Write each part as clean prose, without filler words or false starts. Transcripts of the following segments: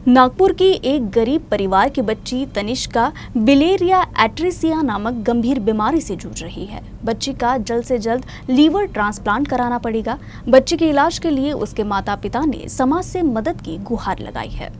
नागपुर की एक गरीब परिवार की बच्ची तनिष्का बिलेरिया एट्रेसिया नामक गंभीर बीमारी से जूझ रही है। बच्ची का जल्द से जल्द लीवर ट्रांसप्लांट कराना पड़ेगा। बच्ची के इलाज के लिए उसके माता पिता ने समाज से मदद की गुहार लगाई है।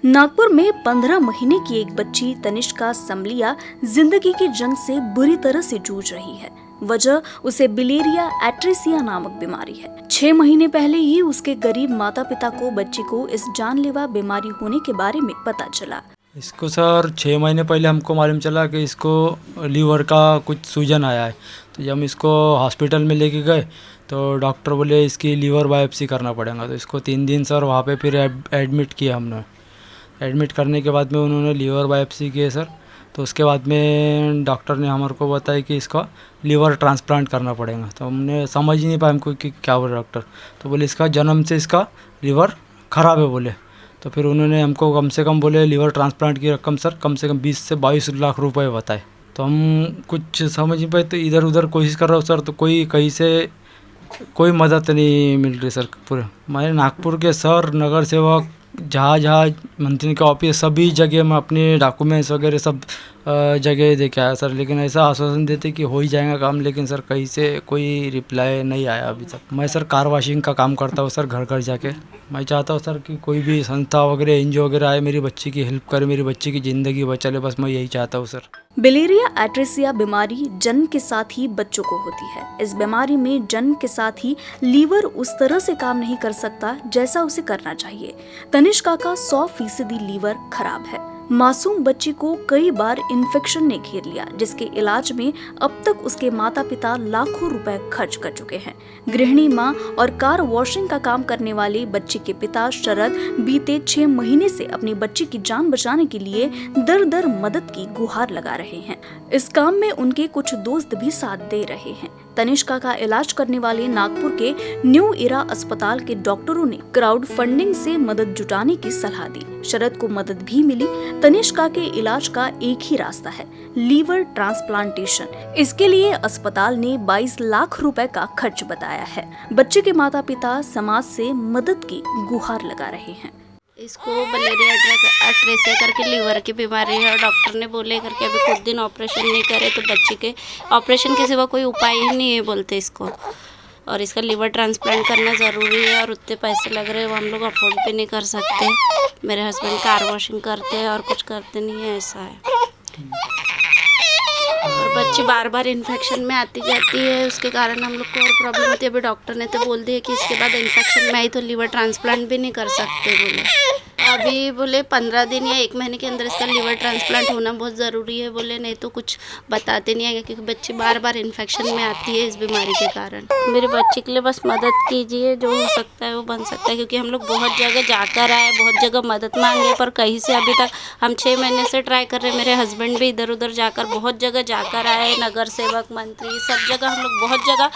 नागपुर में 15 महीने की एक बच्ची तनिष्का समलिया जिंदगी की जंग से बुरी तरह से जूझ रही है। वजह उसे बिलेरिया एट्रेसिया नामक बीमारी है। 6 महीने पहले ही उसके गरीब माता पिता को बच्ची को इस जानलेवा बीमारी होने के बारे में पता चला। इसको सर 6 महीने पहले हमको मालूम चला कि इसको लीवर का कुछ सूजन आया है। तो जब हम इसको हॉस्पिटल में लेके गए तो डॉक्टर बोले इसकी लीवर बायोप्सी करना पड़ेगा। तो इसको 3 दिन सर वहाँ पे फिर एडमिट किया हमने। एडमिट करने के बाद में उन्होंने लीवर बायोप्सी किए सर। तो उसके बाद में डॉक्टर ने हमारे को बताया कि इसका लीवर ट्रांसप्लांट करना पड़ेगा। तो हमने समझ ही नहीं पाया हमको कि क्या बोले डॉक्टर। तो बोले इसका जन्म से इसका लीवर ख़राब है बोले। तो फिर उन्होंने हमको कम से कम बोले लीवर ट्रांसप्लांट की रकम सर कम से कम 20 से 22 लाख रुपए बताए। तो हम कुछ समझ नहीं पाए। तो इधर उधर कोशिश कर रहा हूँ सर, तो कोई कहीं से कोई मदद नहीं मिल रही सर। पूरे हमारे नागपुर के सर, नगर सेवक, जहाँ मंत्री के ऑफिस, सभी जगह मैं अपने डॉक्यूमेंट्स वगैरह सब जगह दे के आया सर। लेकिन ऐसा आश्वासन देते कि हो ही जाएगा काम, लेकिन सर कहीं से कोई रिप्लाई नहीं आया अभी तक। मैं सर कार वॉशिंग का काम करता हूँ सर, घर घर जाके। मैं चाहता हूँ सर कि कोई भी संस्था वगैरह एनजीओ वगैरह आए, मेरी बच्ची की हेल्प करे, मेरी बच्ची की ज़िंदगी बचा ले। बस मैं यही चाहता हूँ सर। बिलेरिया एट्रेसिया बीमारी जन्म के साथ ही बच्चों को होती है। इस बीमारी में जन्म के साथ ही लीवर उस तरह से काम नहीं कर सकता जैसा उसे करना चाहिए। तनिष्का का 100% लीवर खराब है। मासूम बच्ची को कई बार इन्फेक्शन ने घेर लिया, जिसके इलाज में अब तक उसके माता पिता लाखों रुपए खर्च कर चुके हैं। गृहिणी मां और कार वॉशिंग का काम करने वाले बच्ची के पिता शरद बीते 6 महीने से अपनी बच्ची की जान बचाने के लिए दर दर मदद की गुहार लगा रहे हैं। इस काम में उनके कुछ दोस्त भी साथ दे रहे हैं। तनिष्का का इलाज करने वाले नागपुर के न्यू इरा अस्पताल के डॉक्टरों ने क्राउड फंडिंग से मदद जुटाने की सलाह दी। शरद को मदद भी मिली। तनिष्का के इलाज का एक ही रास्ता है, लीवर ट्रांसप्लांटेशन। इसके लिए अस्पताल ने 22 लाख रुपए का खर्च बताया है। बच्चे के माता पिता समाज से मदद की गुहार लगा रहे हैं। इसको बिलेरिया एट्रेसिया करके लीवर की बीमारी है और डॉक्टर ने बोले करके अभी कुछ दिन ऑपरेशन नहीं करे तो बच्चे के ऑपरेशन के सिवा कोई उपाय ही नहीं है बोलते इसको। और इसका लीवर ट्रांसप्लांट करना ज़रूरी है और उतने पैसे लग रहे हैं वो हम लोग अफोर्ड भी नहीं कर सकते। मेरे हस्बैंड कार वॉशिंग करते हैं और कुछ करते नहीं है, ऐसा है। और बच्ची बार बार इन्फेक्शन में आती जाती है, उसके कारण हम लोग को और प्रॉब्लम होती है। अभी डॉक्टर ने तो बोल दिया कि इसके बाद इन्फेक्शन में आई तो लीवर ट्रांसप्लांट भी नहीं कर सकते बोले। अभी बोले 15 दिन या 1 महीने के अंदर इसका लीवर ट्रांसप्लांट होना बहुत ज़रूरी है बोले, नहीं तो कुछ बताते नहीं आएगा क्योंकि बच्ची बार बार इन्फेक्शन में आती है इस बीमारी के कारण। मेरे बच्चे के लिए बस मदद कीजिए, जो हो सकता है वो बन सकता है, क्योंकि हम लोग बहुत जगह जाकर आए, बहुत जगह मदद मांगे पर कहीं से अभी तक हम 6 महीने से ट्राई कर रहे हैं। मेरे हस्बैंड भी इधर उधर जाकर बहुत जगह जाकर आए, नगर सेवक, मंत्री, सब जगह हम लोग बहुत जगह,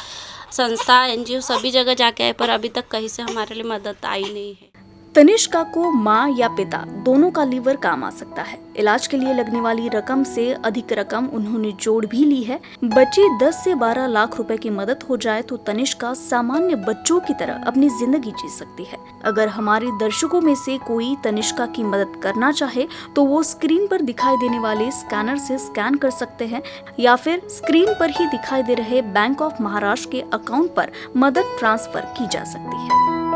संस्था, एनजीओ सभी जगह जाके आए पर अभी तक कहीं से हमारे लिए मदद आई नहीं है। तनिष्का को मां या पिता दोनों का लीवर काम आ सकता है। इलाज के लिए लगने वाली रकम से अधिक रकम उन्होंने जोड़ भी ली है। बच्ची 10 से 12 लाख रुपए की मदद हो जाए तो तनिष्का सामान्य बच्चों की तरह अपनी जिंदगी जी सकती है। अगर हमारे दर्शकों में से कोई तनिष्का की मदद करना चाहे तो वो स्क्रीन पर दिखाई देने वाले स्कैनर से स्कैन कर सकते हैं या फिर स्क्रीन पर ही दिखाई दे रहे बैंक ऑफ महाराष्ट्र के अकाउंट पर मदद ट्रांसफर की जा सकती है।